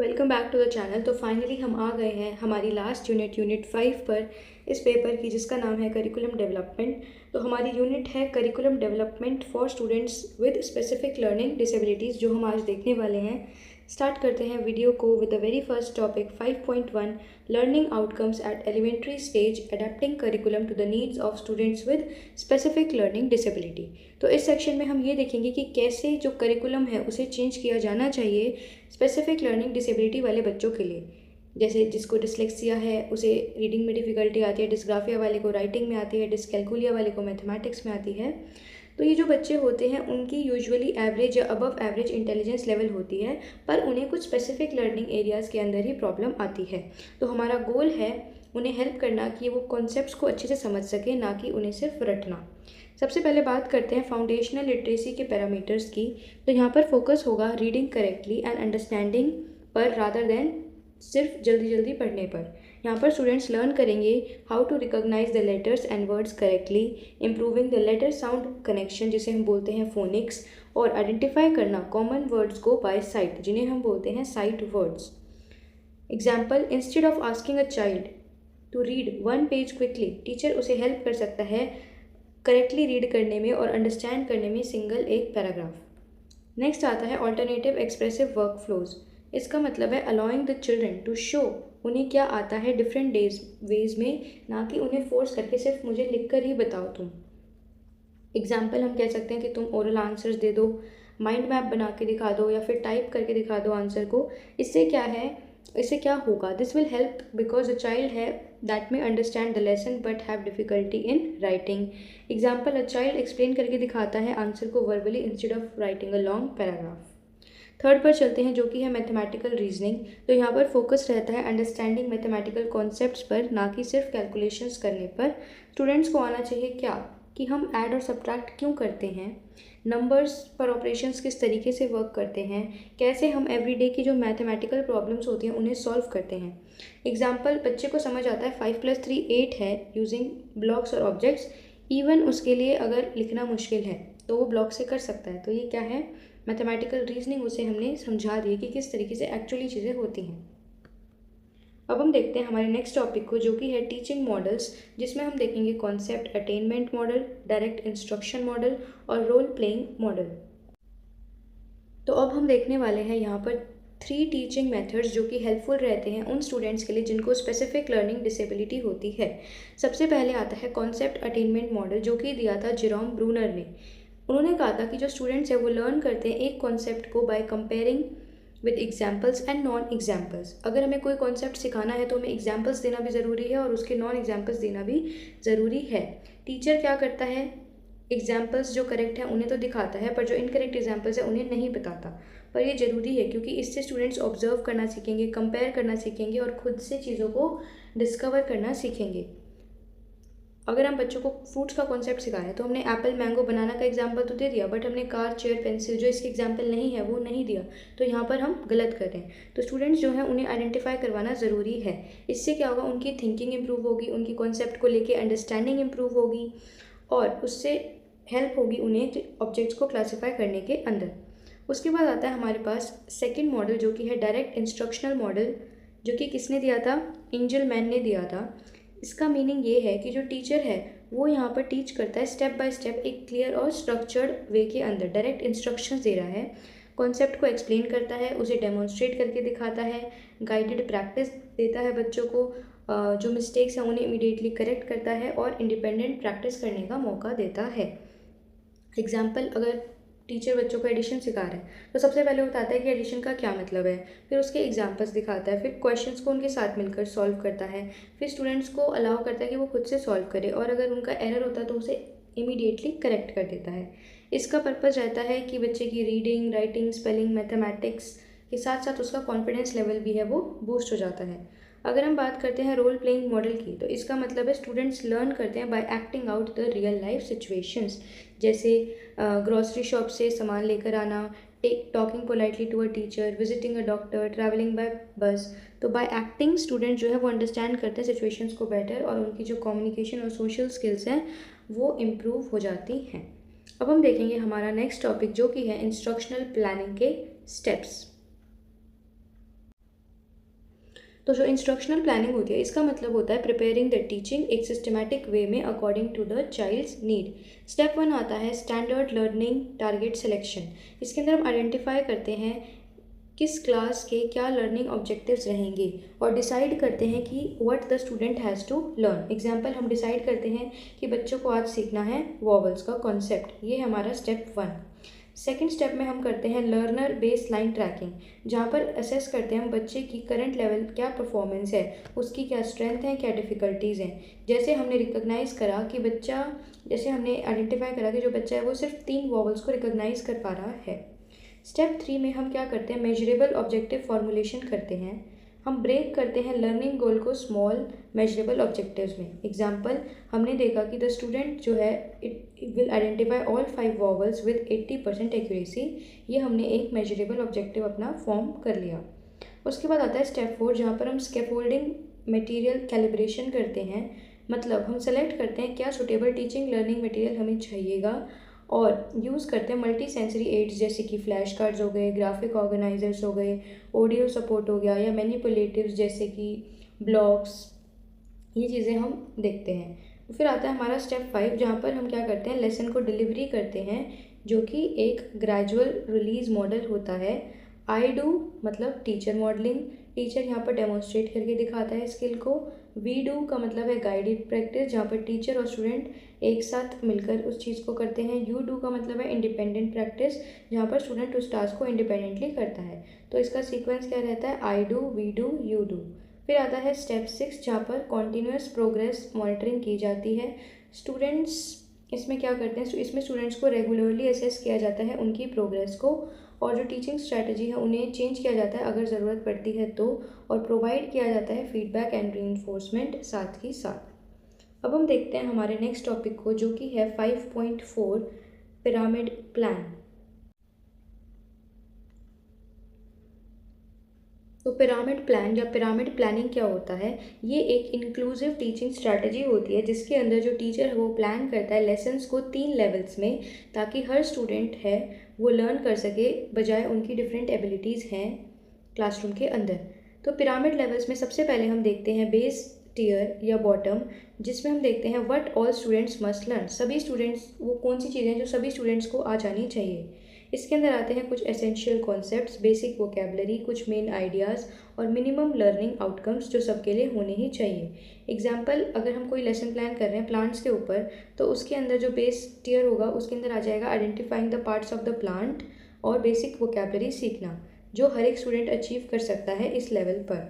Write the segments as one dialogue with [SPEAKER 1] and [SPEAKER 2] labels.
[SPEAKER 1] Welcome back to the channel. तो finally हम आ गए हैं हमारी लास्ट यूनिट 5 पर इस पेपर की, जिसका नाम है करिकुलम डेवलपमेंट। तो हमारी यूनिट है curriculum development for students with specific learning disabilities, जो हम आज देखने वाले हैं। स्टार्ट करते हैं वीडियो को with the very first topic 5.1 learning outcomes at elementary stage adapting curriculum to the needs of students with specific learning disability. तो इस सेक्शन में हम ये देखेंगे कि कैसे जो करिकुलम है उसे चेंज किया जाना चाहिए स्पेसिफिक लर्निंग डिसेबिलिटी वाले बच्चों के लिए। जैसे जिसको डिसलेक्सिया है उसे रीडिंग में डिफ़िकल्टी आती है, डिस्ग्राफिया वाले को राइटिंग में आती है, डिसकैलकुलिया वाले को मैथमेटिक्स में आती है। तो ये जो बच्चे होते हैं उनकी यूजुअली एवरेज या अबव एवरेज इंटेलिजेंस लेवल होती है, पर उन्हें कुछ स्पेसिफिक लर्निंग एरियाज़ के अंदर ही प्रॉब्लम आती है। तो हमारा गोल है उन्हें हेल्प करना कि वो कॉन्सेप्ट्स को अच्छे से समझ सकें, ना कि उन्हें सिर्फ रटना। सबसे पहले बात करते हैं फाउंडेशनल लिटरेसी के पैरामीटर्स की। तो यहाँ पर फोकस होगा रीडिंग करेक्टली एंड अंडरस्टैंडिंग पर, रादर देन सिर्फ जल्दी जल्दी पढ़ने पर। यहाँ पर स्टूडेंट्स लर्न करेंगे how to recognise the letters and words correctly, improving the letter sound connection जिसे हम बोलते हैं फोनिक्स, और आइडेंटिफाई करना कॉमन वर्ड्स को बाय साइट जिन्हें हम बोलते हैं sight words. Example, instead of asking a child to read one page quickly, teacher उसे हेल्प कर सकता है करेक्टली रीड करने में और अंडरस्टैंड करने में सिंगल एक पैराग्राफ। नेक्स्ट आता है ऑल्टरनेटिव एक्सप्रेसिव वर्क फ्लोज। इसका मतलब है allowing the children to show उन्हें क्या आता है डिफरेंट वेज में, ना कि उन्हें फोर्स करके सिर्फ मुझे लिख कर ही बताओ तुम। एग्जाम्पल हम कह सकते हैं कि तुम ओरल आंसर्स दे दो, माइंड मैप बना के दिखा दो, या फिर टाइप करके दिखा दो आंसर को। इससे क्या होगा, this will help because the child है that may understand the lesson but have difficulty in writing. Example, a child explain करके दिखाता है आंसर को verbally instead of writing a long paragraph. Third पर चलते हैं, जो कि है मैथमेटिकल रीजनिंग। तो यहाँ पर फोकस रहता है अंडरस्टैंडिंग मैथमेटिकल कॉन्सेप्ट्स पर, ना कि सिर्फ कैलकुलेशंस करने पर। स्टूडेंट्स को आना चाहिए क्या कि हम ऐड और सब्ट्रैक्ट क्यों करते हैं, नंबर्स पर ऑपरेशंस किस तरीके से वर्क करते हैं, कैसे हम एवरीडे की जो मैथमेटिकल प्रॉब्लम्स होती हैं उन्हें सॉल्व करते हैं। एग्जाम्पल, बच्चे को समझ आता है 5 + 3 8 है यूजिंग ब्लॉक्स और ऑब्जेक्ट्स। इवन उसके लिए अगर लिखना मुश्किल है तो वो ब्लॉक से कर सकता है। तो ये क्या है, मैथमेटिकल रीजनिंग, उसे हमने समझा दी कि किस तरीके से एक्चुअली चीज़ें होती हैं। अब हम देखते हैं हमारे नेक्स्ट टॉपिक को, जो कि है टीचिंग मॉडल्स, जिसमें हम देखेंगे concept attainment model, direct instruction model और रोल प्लेइंग मॉडल। तो अब हम देखने वाले हैं यहाँ पर 3 टीचिंग मेथड्स जो कि हेल्पफुल रहते हैं उन स्टूडेंट्स के लिए जिनको स्पेसिफिक लर्निंग डिसेबिलिटी होती है। सबसे पहले आता है कॉन्सेप्ट अटेनमेंट मॉडल, जो कि दिया था जेरोम ब्रूनर ने। उन्होंने कहा था कि जो स्टूडेंट्स हैं वो लर्न करते हैं एक कॉन्सेप्ट को by comparing with examples and non examples. अगर हमें कोई कॉन्सेप्ट सिखाना है तो हमें एग्जाम्पल्स देना भी ज़रूरी है और उसके नॉन एग्जाम्पल्स देना भी ज़रूरी है। टीचर क्या करता है, एग्जाम्पल्स जो करेक्ट हैं उन्हें तो दिखाता है, पर जो इनकरेक्ट एग्जाम्पल्स हैं उन्हें नहीं बताता। पर ये ज़रूरी है क्योंकि इससे स्टूडेंट्स ऑब्जर्व करना सीखेंगे, कंपेयर करना सीखेंगे और खुद से चीज़ों को डिस्कवर करना सीखेंगे। अगर हम बच्चों को फ्रूट्स का कॉन्सेप्ट सिखाया है तो हमने एप्पल, मैंगो, बनाना का एग्जाम्पल तो दे दिया, बट हमने कार, चेयर, पेंसिल जो इसके एग्जाम्पल नहीं है वो नहीं दिया। तो यहाँ पर हम गलत कर रहे हैं। तो स्टूडेंट्स जो हैं उन्हें आइडेंटिफाई करवाना ज़रूरी है। इससे क्या होगा, उनकी थिंकिंग इंप्रूव होगी, उनकी कॉन्सेप्ट को लेके अंडरस्टैंडिंग इंप्रूव होगी और उससे हेल्प होगी उन्हें ऑब्जेक्ट्स को क्लासीफाई करने के अंदर। उसके बाद आता है हमारे पास सेकंड मॉडल, जो कि है डायरेक्ट इंस्ट्रक्शनल मॉडल, जो कि किसने दिया था, एंजलमैन ने दिया था। इसका मीनिंग ये है कि जो टीचर है वो यहाँ पर टीच करता है स्टेप बाय स्टेप एक क्लियर और स्ट्रक्चर्ड वे के अंदर। डायरेक्ट इंस्ट्रक्शंस दे रहा है, कॉन्सेप्ट को एक्सप्लेन करता है, उसे डेमोन्स्ट्रेट करके दिखाता है, गाइडेड प्रैक्टिस देता है बच्चों को, जो मिस्टेक्स हैं उन्हें इमीडिएटली करेक्ट करता है और इंडिपेंडेंट प्रैक्टिस करने का मौका देता है। एग्जाम्पल, अगर टीचर बच्चों को एडिशन सिखा रहा है तो सबसे पहले बताता है कि एडिशन का क्या मतलब है, फिर उसके एग्जाम्पल्स दिखाता है, फिर क्वेश्चंस को उनके साथ मिलकर सॉल्व करता है, फिर स्टूडेंट्स को अलाउ करता है कि वो खुद से सॉल्व करे और अगर उनका एरर होता है तो उसे इमीडिएटली करेक्ट कर देता है। इसका पर्पज़ रहता है कि बच्चे की रीडिंग, राइटिंग, स्पेलिंग, मैथमेटिक्स के साथ साथ उसका कॉन्फिडेंस लेवल भी है वो बूस्ट हो जाता है। अगर हम बात करते हैं रोल प्लेइंग मॉडल की, तो इसका मतलब है स्टूडेंट्स लर्न करते हैं by acting out the real life situations. जैसे ग्रॉसरी शॉप से सामान लेकर आना, talking politely to a teacher, visiting a doctor, travelling by bus. तो बाय एक्टिंग स्टूडेंट जो है वो अंडरस्टैंड करते हैं सिचुएशंस को बेटर और उनकी जो कम्युनिकेशन और सोशल स्किल्स हैं वो इम्प्रूव हो जाती हैं। अब हम देखेंगे हमारा नेक्स्ट टॉपिक, जो कि है इंस्ट्रक्शनल प्लानिंग के स्टेप्स। तो जो इंस्ट्रक्शनल प्लानिंग होती है इसका मतलब होता है प्रिपेयरिंग द टीचिंग एक सिस्टमैटिक वे में according to the child's need. Step 1 आता है स्टैंडर्ड लर्निंग टारगेट सिलेक्शन। इसके अंदर हम आइडेंटिफाई करते हैं किस क्लास के क्या लर्निंग ऑब्जेक्टिव्स रहेंगे और डिसाइड करते हैं कि what the student has to learn. Example हम डिसाइड करते हैं कि बच्चों को आज सीखना है वॉवल्स का कॉन्सेप्ट, ये हमारा स्टेप 1। सेकेंड स्टेप में हम करते हैं लर्नर बेस लाइन ट्रैकिंग, जहाँ पर असेस करते हैं हम बच्चे की करंट लेवल क्या परफॉर्मेंस है, उसकी क्या स्ट्रेंथ है, क्या डिफ़िकल्टीज़ हैं। जैसे हमने आइडेंटिफाई करा कि जो बच्चा है वो सिर्फ 3 वॉवल्स को रिकॉग्नाइज कर पा रहा है। स्टेप 3 में हम क्या करते हैं, मेजरेबल ऑब्जेक्टिव फॉर्मुलेशन करते हैं। हम ब्रेक करते हैं लर्निंग गोल को स्मॉल मेजरेबल ऑब्जेक्टिव्स में। एग्जाम्पल, हमने देखा कि द स्टूडेंट जो है it will identify all 5 vowels with 80% accuracy. ये हमने एक मेजरेबल ऑब्जेक्टिव अपना फॉर्म कर लिया। उसके बाद आता है स्टेप 4, जहाँ पर हम स्कैफोल्डिंग मटेरियल कैलिब्रेशन करते हैं। मतलब हम सेलेक्ट करते हैं क्या सुटेबल टीचिंग लर्निंग मटेरियल हमें चाहिएगा और यूज़ करते हैं मल्टी सेंसरी एड्स जैसे कि फ्लैश कार्ड्स हो गए, ग्राफिक ऑर्गेनाइजर्स हो गए, ऑडियो सपोर्ट हो गया, या मैनिपुलेटिव्स जैसे कि ब्लॉग्स। ये चीज़ें हम देखते हैं। फिर आता है हमारा स्टेप 5, जहाँ पर हम क्या करते हैं, लेसन को डिलीवरी करते हैं, जो कि एक ग्रेजुअल रिलीज मॉडल होता है। आई डू मतलब टीचर मॉडलिंग, टीचर यहाँ पर डेमोन्स्ट्रेट करके दिखाता है स्किल को। वी डू का मतलब है गाइडेड प्रैक्टिस, जहाँ पर टीचर और स्टूडेंट एक साथ मिलकर उस चीज़ को करते हैं। यू डू का मतलब है इंडिपेंडेंट प्रैक्टिस, जहाँ पर स्टूडेंट उस टास्क को इंडिपेंडेंटली करता है। तो इसका सीक्वेंस क्या रहता है, I do, we do, you do. फिर आता है स्टेप 6, जहाँ पर कॉन्टीन्यूस प्रोग्रेस मॉनिटरिंग की जाती है। स्टूडेंट्स इसमें क्या करते हैं, इसमें स्टूडेंट्स को रेगुलरली असेस किया जाता है उनकी प्रोग्रेस को, और जो टीचिंग स्ट्रैटेजी है उन्हें चेंज किया जाता है अगर ज़रूरत पड़ती है तो, और प्रोवाइड किया जाता है फीडबैक एंड रीइंफोर्समेंट साथ ही साथ। अब हम देखते हैं हमारे नेक्स्ट टॉपिक को, जो कि है 5.4 पिरामिड प्लान। तो पिरामिड प्लान या पिरामिड प्लानिंग क्या होता है, ये एक इंक्लूसिव टीचिंग स्ट्रैटेजी होती है जिसके अंदर जो टीचर है वो प्लान करता है लेसन्स को 3 लेवल्स में, ताकि हर स्टूडेंट है वो लर्न कर सके बजाय उनकी डिफरेंट एबिलिटीज़ हैं क्लासरूम के अंदर। तो पिरामिड लेवल्स में सबसे पहले हम देखते हैं बेस टीयर या बॉटम, जिसमें हम देखते हैं what all students must learn. सभी स्टूडेंट्स, वो कौन सी चीज़ें जो सभी स्टूडेंट्स को आ जानी चाहिए। इसके अंदर आते हैं कुछ एसेंशियल कॉन्सेप्ट्स, बेसिक वोकेबलरी, कुछ मेन आइडियाज़ और मिनिमम लर्निंग आउटकम्स जो सबके लिए होने ही चाहिए। एग्जाम्पल, अगर हम कोई लेसन प्लान कर रहे हैं प्लांट्स के ऊपर, तो उसके अंदर जो बेस टीयर होगा उसके अंदर आ जाएगा identifying the parts of the plant और बेसिक वोकेबलरी सीखना, जो हर एक स्टूडेंट अचीव कर सकता है इस लेवल पर।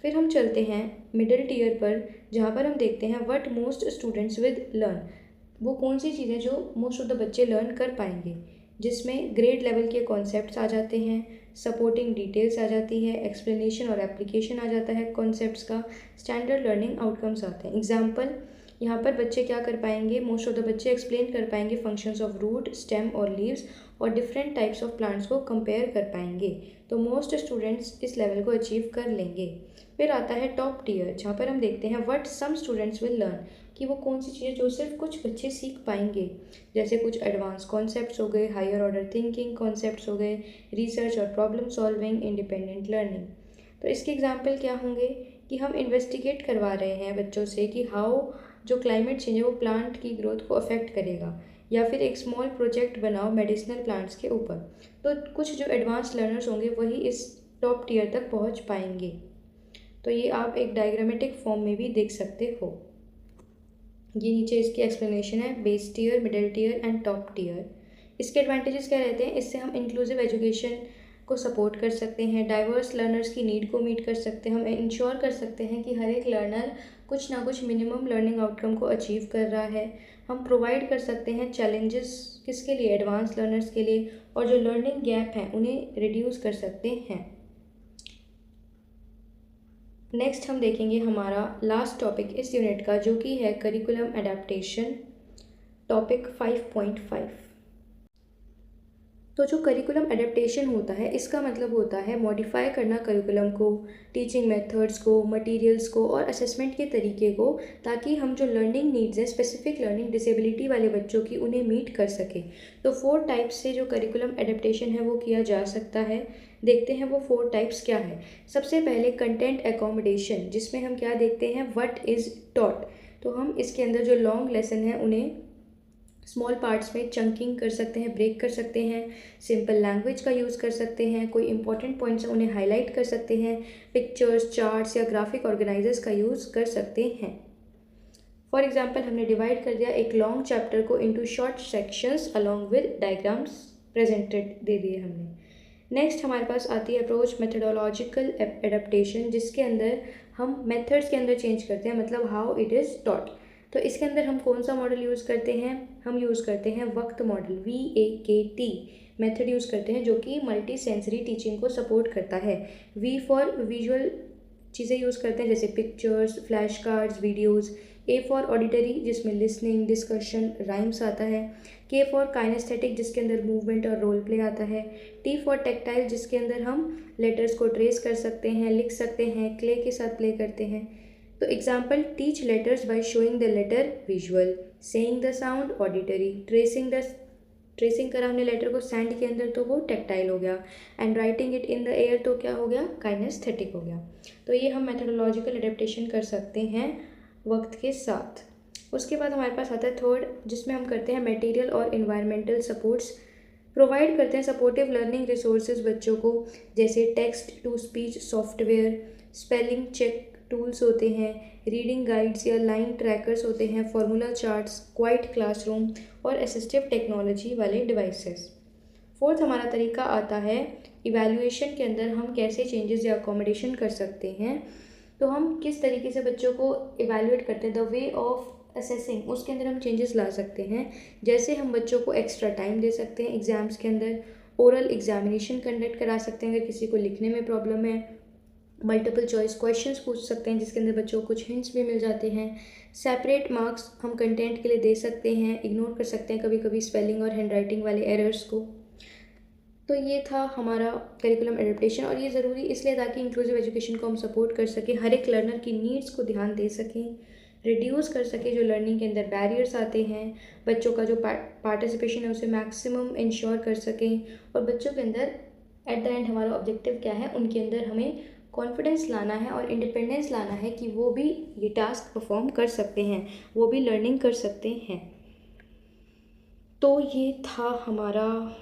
[SPEAKER 1] फिर हम चलते हैं मिडिल टीयर पर, जहाँ पर हम देखते हैं what most students with learn. वो कौन सी चीज़ें जो मोस्ट ऑफ द बच्चे लर्न कर पाएंगे, जिसमें ग्रेड लेवल के कॉन्सेप्ट्स आ जाते हैं, सपोर्टिंग डिटेल्स आ जाती है, एक्सप्लेनेशन और एप्लीकेशन आ जाता है कॉन्सेप्ट्स का, स्टैंडर्ड लर्निंग आउटकम्स आते हैं। एग्जाम्पल, यहाँ पर बच्चे क्या कर पाएंगे, मोस्ट ऑफ द बच्चे एक्सप्लेन कर पाएंगे फंक्शंस ऑफ रूट, स्टेम और लीव्स और डिफरेंट टाइप्स ऑफ प्लांट्स को कंपेयर कर पाएंगे। तो मोस्ट स्टूडेंट्स इस लेवल को अचीव कर लेंगे। फिर आता है टॉप टीयर, जहाँ पर हम देखते हैं what some students will learn, कि वो कौन सी चीज़ें जो सिर्फ कुछ बच्चे सीख पाएंगे, जैसे कुछ एडवांस कॉन्सेप्ट्स हो गए, हायर ऑर्डर थिंकिंग कॉन्सेप्ट्स हो गए, रिसर्च और प्रॉब्लम सॉल्विंग, इंडिपेंडेंट लर्निंग। तो इसके एग्जाम्पल क्या होंगे कि हम इन्वेस्टिगेट करवा रहे हैं बच्चों से कि हाउ जो क्लाइमेट चेंज है वो प्लांट की ग्रोथ को अफेक्ट करेगा, या फिर एक स्मॉल प्रोजेक्ट बनाओ मेडिसिनल प्लांट्स के ऊपर। तो कुछ जो एडवांस लर्नर्स होंगे वही इस टॉप टीयर तक पहुंच पाएंगे। तो ये आप एक डायग्रामेटिक फॉर्म में भी देख सकते हो। ये नीचे इसकी एक्सप्लेनेशन है, base tier, middle tier and top tier. इसके एडवांटेजेस क्या रहते हैं, इससे हम इंक्लूसिव एजुकेशन को सपोर्ट कर सकते हैं, डाइवर्स लर्नर्स की नीड को मीट कर सकते हैं, हम इंश्योर कर सकते हैं कि हर एक लर्नर कुछ ना कुछ मिनिमम लर्निंग आउटकम को अचीव कर रहा है। हम प्रोवाइड कर सकते हैं चैलेंजेस किसके लिए, एडवांस लर्नर्स के लिए, और जो लर्निंग गैप हैं उन्हें रिड्यूस कर सकते हैं। नेक्स्ट हम देखेंगे हमारा लास्ट टॉपिक इस यूनिट का, जो कि है करिकुलम एडेप्टेशन, टॉपिक 5.5। तो जो करिकुलम एडेप्टेशन होता है इसका मतलब होता है मॉडिफाई करना करिकुलम को, टीचिंग मेथड्स को, मटेरियल्स को और असेसमेंट के तरीके को, ताकि हम जो लर्निंग नीड्स हैं स्पेसिफिक लर्निंग डिसेबिलिटी वाले बच्चों की उन्हें मीट कर सके। तो 4 टाइप्स से जो करिकुलम एडेप्टेशन है वो किया जा सकता है। देखते हैं वो 4 टाइप्स क्या है। सबसे पहले कंटेंट एकोमोडेशन, जिसमें हम क्या देखते हैं, व्हाट इज़ टॉट। तो हम इसके अंदर जो लॉन्ग लेसन है उन्हें स्मॉल पार्ट्स में चंकिंग कर सकते हैं, ब्रेक कर सकते हैं, सिंपल लैंग्वेज का यूज़ कर सकते हैं, कोई इंपॉर्टेंट पॉइंट्स हैं उन्हें हाईलाइट कर सकते हैं, पिक्चर्स, चार्ट्स या ग्राफिक ऑर्गेनाइजर्स का यूज़ कर सकते हैं। फॉर एग्जाम्पल हमने डिवाइड कर दिया एक लॉन्ग चैप्टर को into short sections along with diagrams presented दे दिए हमने। नेक्स्ट हमारे पास आती है अप्रोच मेथडोलॉजिकल एडेप्टेशन, जिसके अंदर हम मेथड्स के अंदर चेंज करते हैं, मतलब हाउ इट इज़ टॉट। तो इसके अंदर हम कौन सा मॉडल यूज़ करते हैं, हम यूज़ करते हैं वक्त मॉडल, VAKT मेथड यूज़ करते हैं, जो कि मल्टी सेंसरी टीचिंग को सपोर्ट करता है। V फॉर विजुअल चीज़ें यूज़ करते हैं जैसे pictures, flash cards, videos. A for auditory, जिसमें लिसनिंग, डिस्कशन, राइम्स आता है। K फॉर काइनेस्थेटिक, जिसके अंदर मूवमेंट और रोल प्ले आता है। T फॉर टेक्टाइल, जिसके अंदर हम लेटर्स को ट्रेस कर सकते हैं, लिख सकते हैं, क्ले के साथ प्ले करते हैं। तो example, teach letters by showing the letter visual, saying the sound auditory, tracing करा हमने लेटर को सैंड के अंदर तो वो टेक्टाइल हो गया, and writing it in the air तो क्या हो गया, काइनेस्थेटिक हो गया। तो ये हम मेथडोलॉजिकल एडेप्टेशन कर सकते हैं वक्त के साथ। उसके बाद हमारे पास आता है थर्ड, जिसमें हम करते हैं मटेरियल और इन्वायरमेंटल सपोर्ट्स, प्रोवाइड करते हैं सपोर्टिव लर्निंग रिसोर्सेज बच्चों को, जैसे text to speech software, spelling check tools होते हैं, रीडिंग गाइड्स या लाइन ट्रैकर्स होते हैं, फार्मूला चार्ट्स, क्वाइट क्लासरूम और असिस्टिव टेक्नोलॉजी वाले डिवाइसेस। फोर्थ हमारा तरीका आता है इवैल्यूएशन के अंदर हम कैसे चेंजेस या अकोमोडेशन कर सकते हैं। तो हम किस तरीके से बच्चों को इवैल्यूएट करते हैं, द वे ऑफ असेसिंग, उसके अंदर हम चेंजेस ला सकते हैं। जैसे हम बच्चों को एक्स्ट्रा टाइम दे सकते हैं एग्ज़ाम्स के अंदर, ओरल एग्जामिनेशन कंडक्ट करा सकते हैं अगर किसी को लिखने में प्रॉब्लम है, मल्टीपल चॉइस क्वेश्चंस पूछ सकते हैं जिसके अंदर बच्चों को कुछ हिंट्स भी मिल जाते हैं, सेपरेट मार्क्स हम कंटेंट के लिए दे सकते हैं, इग्नोर कर सकते हैं कभी कभी स्पेलिंग और हैंड राइटिंग वाले एरर्स को। तो ये था हमारा करिकुलम एडेप्टेशन, और ये ज़रूरी इसलिए ताकि इंक्लूसिव एजुकेशन को हम सपोर्ट कर सकें, हर एक लर्नर की नीड्स को ध्यान दे सकें, रिड्यूस कर सकें जो लर्निंग के अंदर बैरियर्स आते हैं, बच्चों का जो पार्टिसिपेशन है उसे मैक्सिमम इंश्योर कर सकें, और बच्चों के अंदर एट द एंड हमारा ऑब्जेक्टिव क्या है, उनके अंदर हमें कॉन्फिडेंस लाना है और इंडिपेंडेंस लाना है कि वो भी ये टास्क परफॉर्म कर सकते हैं, वो भी लर्निंग कर सकते हैं। तो ये था हमारा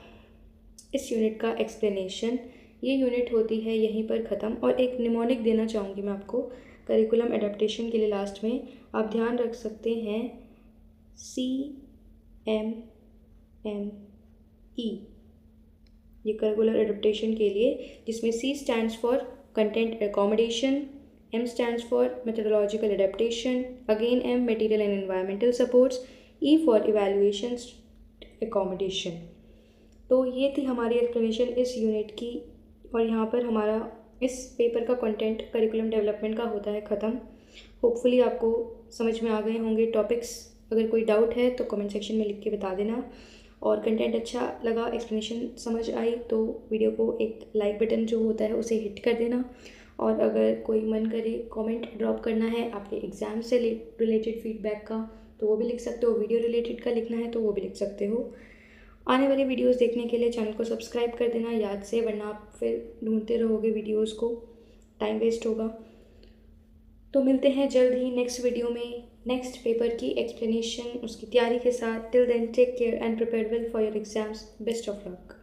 [SPEAKER 1] इस यूनिट का एक्सप्लेनेशन। ये यूनिट होती है यहीं पर ख़त्म, और एक निमोनिक देना चाहूँगी मैं आपको करिकुलम एडेप्टेशन के लिए लास्ट में। आप ध्यान रख सकते हैं CMME, ये करिकुलर एडेप्टेशन के लिए, जिसमें C stands for content accommodation, M stands for methodological adaptation, again M material and environmental supports, E for evaluation accommodation. तो ये थी हमारी एक्सप्लेनेशन इस यूनिट की, और यहाँ पर हमारा इस पेपर का कंटेंट करिकुलम डेवलपमेंट का होता है ख़त्म। होपफुली आपको समझ में आ गए होंगे टॉपिक्स। अगर कोई डाउट है तो कमेंट सेक्शन में लिख के बता देना, और कंटेंट अच्छा लगा, एक्सप्लेनेशन समझ आई तो वीडियो को एक लाइक बटन जो होता है उसे हिट कर देना, और अगर कोई मन करे कमेंट ड्रॉप करना है आपके एग्ज़ाम से रिलेटेड फीडबैक का तो वो भी लिख सकते हो, वीडियो रिलेटेड का लिखना है तो वो भी लिख सकते हो। आने वाली वीडियोस देखने के लिए चैनल को सब्सक्राइब कर देना याद से, वरना आप फिर ढूंढते रहोगे वीडियोस को, टाइम वेस्ट होगा। तो मिलते हैं जल्द ही नेक्स्ट वीडियो में नेक्स्ट पेपर की एक्सप्लेनेशन उसकी तैयारी के साथ। Till then take care and prepare well for your exams. Best of luck.